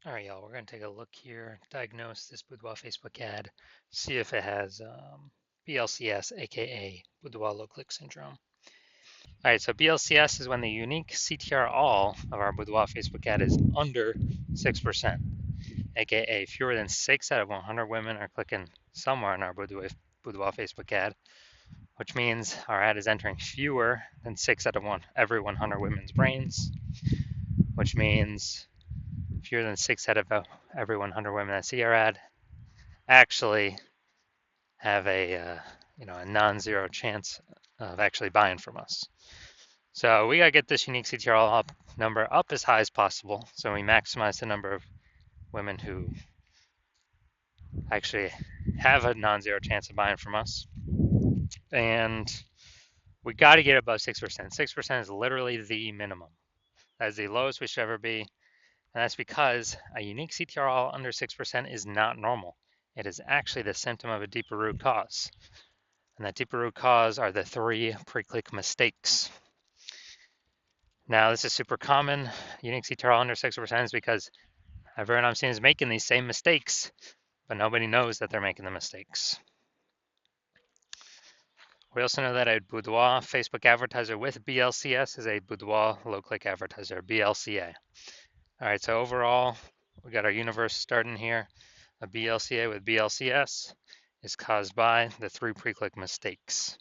All right, y'all, we're going to take a look here, diagnose this Boudoir Facebook ad, see if it has BLCS, aka Boudoir low click syndrome. All right, so BLCS is when the unique CTR all of our Boudoir Facebook ad is under 6%, aka fewer than 6 out of 100 women are clicking somewhere on our Boudoir Facebook ad, which means our ad is entering fewer than 6 out of every 100 women's brains, which means fewer than 6 out of every 100 women that see our ad actually have a non-zero chance of actually buying from us. So we got to get this unique CTRL number up as high as possible, so we maximize the number of women who actually have a non-zero chance of buying from us. And we got to get above 6%. 6% is literally the minimum. That is the lowest we should ever be. And that's because a unique CTRL under 6% is not normal. It is actually the symptom of a deeper root cause. And that deeper root cause are the 3 pre-click mistakes. Now, this is super common. Unique CTRL under 6% is because everyone I'm seeing is making these same mistakes, but nobody knows that they're making the mistakes. We also know that a Boudoir Facebook advertiser with BLCS is a Boudoir low-click advertiser, BLCA. All right, so overall, we got our universe starting here. A BLCA with BLCS is caused by the 3 pre-click mistakes.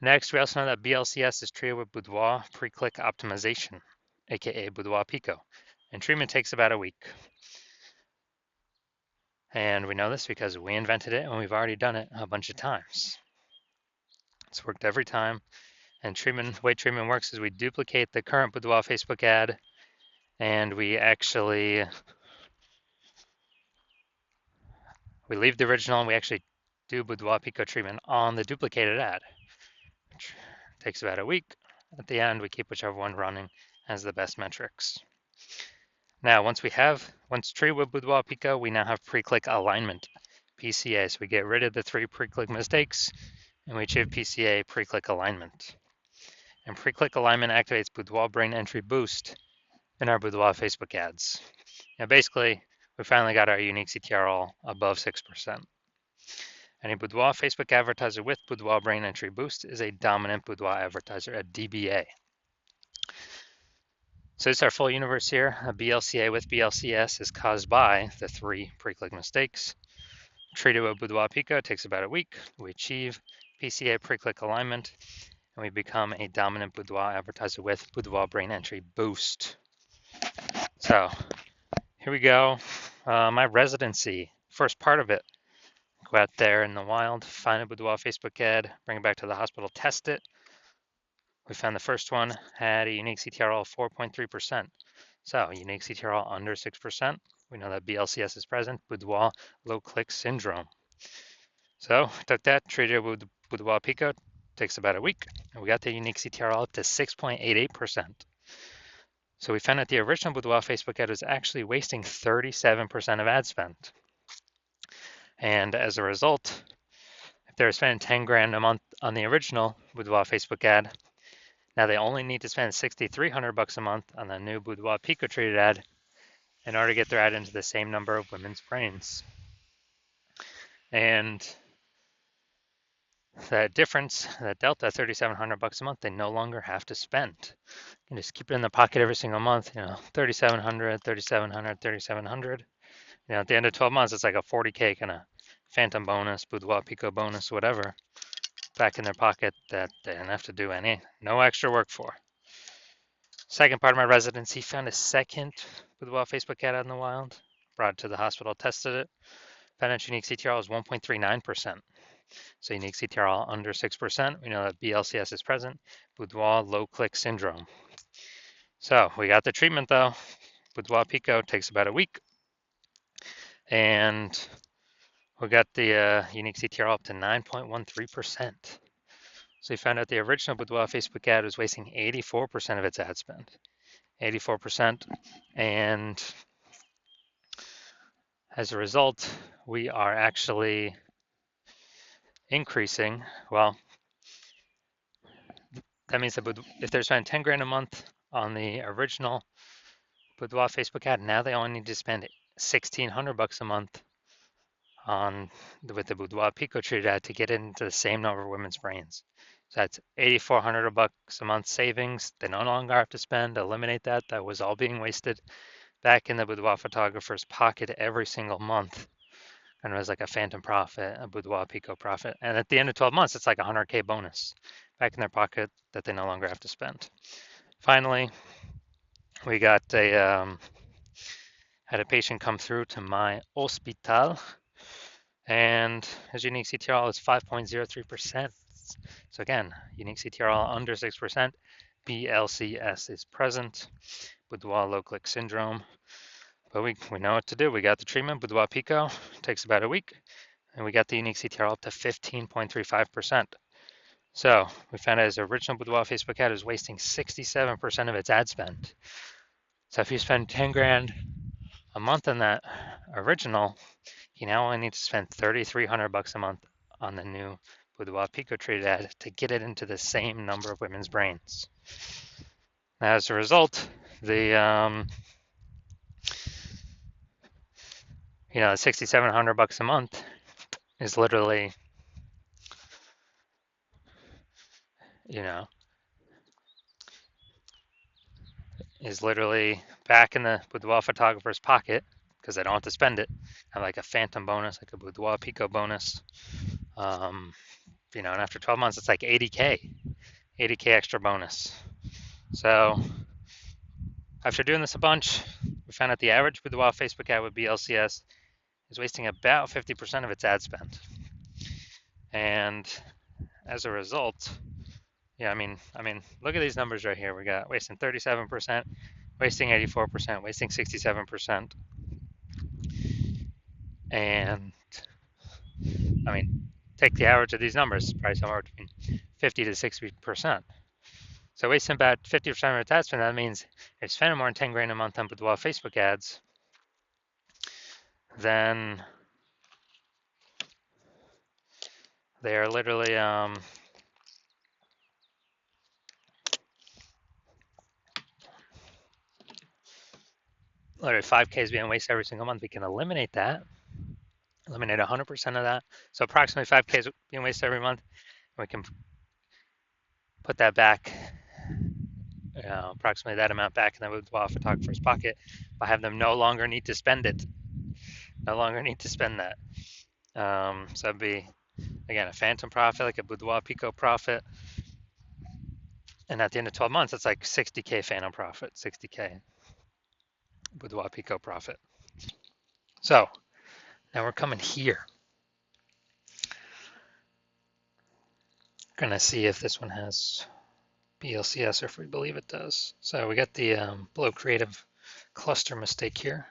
Next, we also know that BLCS is treated with Boudoir pre-click optimization, aka Boudoir Pico, and treatment takes about a week. And we know this because we invented it and we've already done it a bunch of times. It's worked every time. And the way treatment works is we duplicate the current Boudoir Facebook ad, and we leave the original and we actually do Boudoir Pico treatment on the duplicated ad, which takes about a week. At the end, we keep whichever one running as the best metrics. Now, once treated with Boudoir Pico, we now have pre-click alignment, PCA. So we get rid of the 3 pre-click mistakes and we achieve PCA, pre-click alignment. And pre-click alignment activates Boudoir brain entry boost in our Boudoir Facebook ads. Now, basically, we finally got our unique CTRL above 6%. And a Boudoir Facebook advertiser with Boudoir brain entry boost is a dominant Boudoir advertiser, a DBA. So this is our full universe here. A BLCA with BLCS is caused by the 3 pre-click mistakes. Treated with Boudoir Pico takes about a week. We achieve PCA pre-click alignment, and we become a dominant Boudoir advertiser with Boudoir brain entry boost. So here we go. My residency, first part of it. Go out there in the wild, find a Boudoir Facebook ad, bring it back to the hospital, test it. We found the first one had a unique CTRL of 4.3%. So unique CTRL under 6%. We know that BLCS is present, Boudoir low click syndrome. So took that, treated it with Boudoir Pico, takes about a week, and we got the unique CTRL up to 6.88%. So we found that the original Boudoir Facebook ad was actually wasting 37% of ad spend. And as a result, if they were spending 10 grand a month on the original Boudoir Facebook ad, now they only need to spend $6,300 a month on the new Boudoir Pico treated ad in order to get their ad into the same number of women's brains. And that difference, that delta, $3,700 a month, they no longer have to spend. You can just keep it in the pocket every single month, $3,700, $3,700, $3,700. At the end of 12 months, it's like a 40K kind of phantom bonus, Boudoir Pico bonus, whatever, back in their pocket that they didn't have to do no extra work for. Second part of my residency, found a second Boudoir Facebook ad out in the wild, brought it to the hospital, tested it, found its unique CTRL is 1.39%. So unique CTRL under 6%. We know that BLCS is present, Boudoir low click syndrome. So we got the treatment though. Boudoir Pico takes about a week. And we got the unique CTRL up to 9.13%. So we found out the original Boudoir Facebook ad was wasting 84% of its ad spend. 84%. And as a result, we are actually increasing. Well, that means that if they're spending 10 grand a month on the original Boudoir Facebook ad. Now they only need to spend $1,600 a month on with the Boudoir Pico treated ad to get into the same number of women's brains. So that's $8,400 a month savings. They no longer have to spend. Eliminate that. That was all being wasted back in the boudoir photographer's pocket every single month. And it was like a phantom profit, a boudoir Pico profit. And at the end of 12 months, it's like a 100K bonus back in their pocket that they no longer have to spend. Finally, we got had a patient come through to my hospital, and his unique CTRL is 5.03%. So again, unique CTRL under 6%. BLCS is present. Boudoir low click syndrome. But we know what to do. We got the treatment, Boudoir Pico, takes about a week, and we got the unique CTRL up to 15.35%. So we found out his original Boudoir Facebook ad is wasting 67% of its ad spend. So if you spend 10 grand a month on that original, you now only need to spend $3,300 a month on the new Boudoir Pico treated ad to get it into the same number of women's brains. Now, as a result, the $6,700 a month is literally, back in the boudoir photographer's pocket because they don't have to spend it. And like a phantom bonus, like a Boudoir Pico bonus. And after 12 months, it's like 80K extra bonus. So after doing this a bunch, we found out the average Boudoir Facebook ad with BLCS is wasting about 50% of its ad spend. And as a result, look at these numbers right here. We got wasting 37%, wasting 84%, wasting 67%. And take the average of these numbers, probably somewhere between 50 to 60%. So wasting about 50% of its ad spend, that means if spending more than 10 grand a month on Boudoir Facebook ads, then they are literally 5K is being wasted every single month. We can eliminate that, eliminate 100% of that. So approximately 5K is being wasted every month. We can put that back, approximately that amount back in the Boudoir photographer's pocket by having them no longer need to spend it, no longer need to spend that. So it'd be, again, a phantom profit, like a Boudoir Pico profit. And at the end of 12 months, it's like 60K phantom profit, 60K Boudoir Pico profit. So now we're coming here. Gonna see if this one has BLCS or if we believe it does. So we got the below creative cluster mistake here.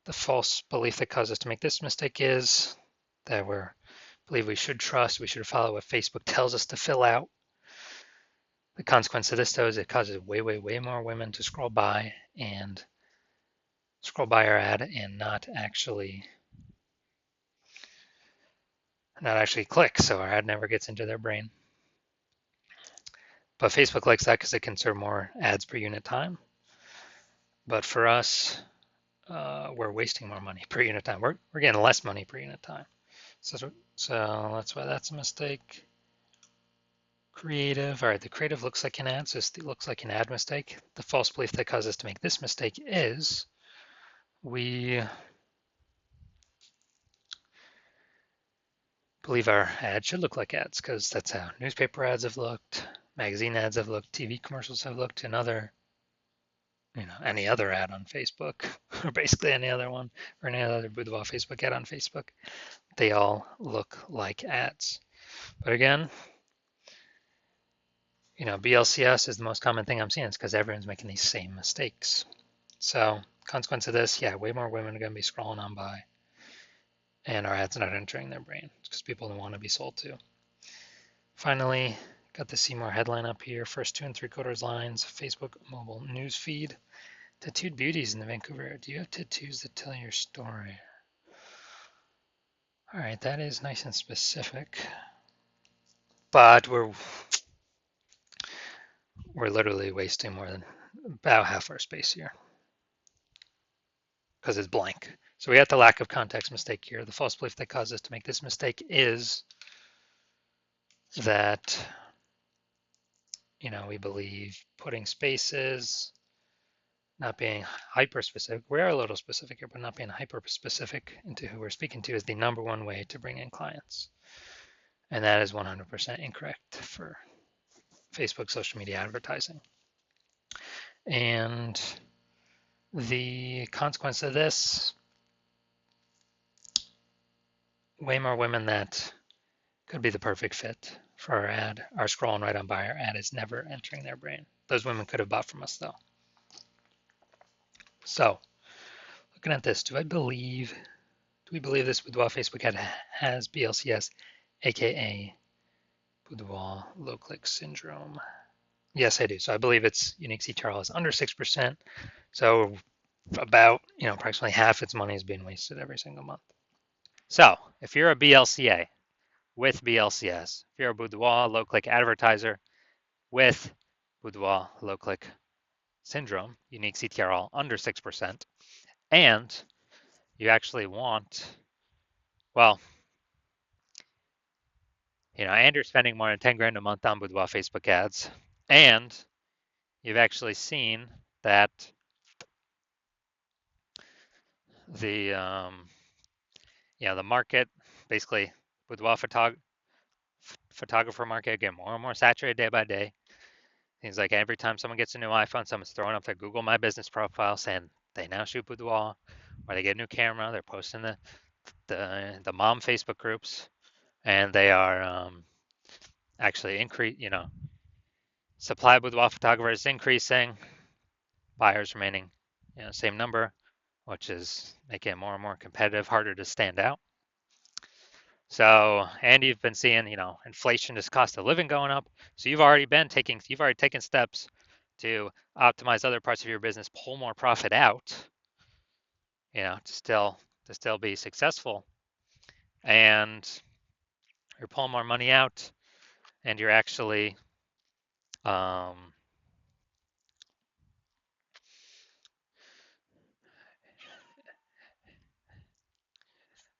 The false belief that caused us to make this mistake is that we believe we should follow what Facebook tells us to fill out. The consequence of this, though, is it causes way, way, way more women to scroll by our ad and not actually click, so our ad never gets into their brain. But Facebook likes that because it can serve more ads per unit time. But for us, we're wasting more money per unit time. We're getting less money per unit time. So that's why that's a mistake. Creative. All right, the creative looks like an ad, so it looks like an ad mistake. The false belief that caused us to make this mistake is we believe our ads should look like ads because that's how newspaper ads have looked, magazine ads have looked, TV commercials have looked, and any other ad on Facebook, or basically any other one, or any other Boudoir Facebook ad on Facebook. They all look like ads. But again, BLCS is the most common thing I'm seeing. It's because everyone's making these same mistakes. So consequence of this, way more women are going to be scrolling on by, and our ads not entering their brain because people don't want to be sold to. Finally, got the See More headline up here. First 2 3/4 lines, Facebook mobile news feed. Tattooed beauties in the Vancouver area. Do you have tattoos that tell your story? All right, that is nice and specific. But we're literally wasting more than about half our space here. because it's blank. So we have the lack of context mistake here. The false belief that caused us to make this mistake is that, we believe putting spaces, not being hyper specific. We are a little specific here, but not being hyper specific into who we're speaking to is the number one way to bring in clients. And that is 100% incorrect for Facebook social media advertising. And the consequence of this, way more women that could be the perfect fit for our ad are scrolling right on by. Our ad is never entering their brain. Those women could have bought from us though. So looking at this, do we believe this Boudoir Facebook ad has BLCS, aka Boudoir low click syndrome? Yes, I do. So I believe its unique CTRL is under 6%. So about, approximately half its money is being wasted every single month. So if you're a BLCA with BLCS, if you're a Boudoir low click advertiser with Boudoir low click syndrome, unique CTRL under 6%, and you actually want, well, and you're spending more than 10 grand a month on Boudoir Facebook ads, and you've actually seen that the the market, basically Boudoir photographer market, get more and more saturated day by day. Things like every time someone gets a new iPhone, someone's throwing up their Google My Business profile saying they now shoot boudoir, or they get a new camera. They're posting the mom Facebook groups, and they are actually supply of boudoir photographers increasing, buyers remaining same number, which is making it more and more competitive, harder to stand out. So, and you've been seeing, inflation is cost of living going up. So you've already taken steps to optimize other parts of your business, pull more profit out, to still be successful. And you're pulling more money out, and you're actually,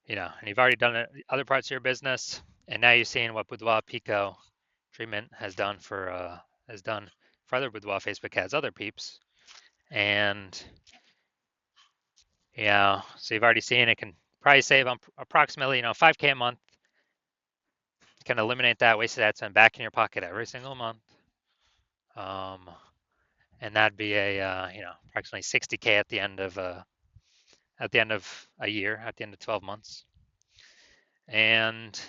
and you've already done it, other parts of your business, and now you're seeing what Boudoir Pico treatment has done for other Boudoir Facebook ads, other peeps, and so you've already seen it can probably save approximately 5K a month. You can eliminate that wasted ad spend back in your pocket every single month, and that'd be approximately 60K at the end of a year, at the end of 12 months, and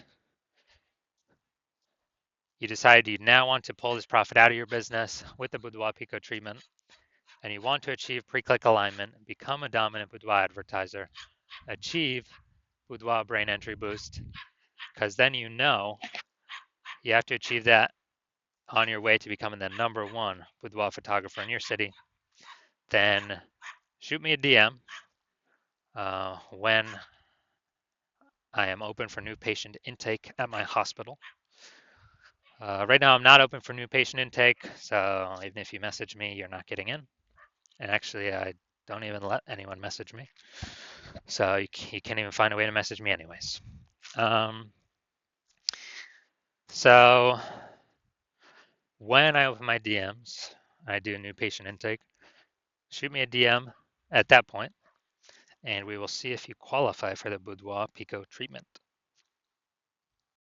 you decide you now want to pull this profit out of your business with the Boudoir Pico treatment, and you want to achieve pre-click alignment, become a dominant Boudoir advertiser, achieve Boudoir brain entry boost, because then you have to achieve that on your way to becoming the number one boudoir photographer in your city. Then shoot me a DM when I am open for new patient intake at my hospital. Right now, I'm not open for new patient intake, so even if you message me, you're not getting in. And actually, I don't even let anyone message me, so you can't even find a way to message me anyways. So when I open my DMs, I do new patient intake. Shoot me a DM at that point, and we will see if you qualify for the Boudoir Pico treatment.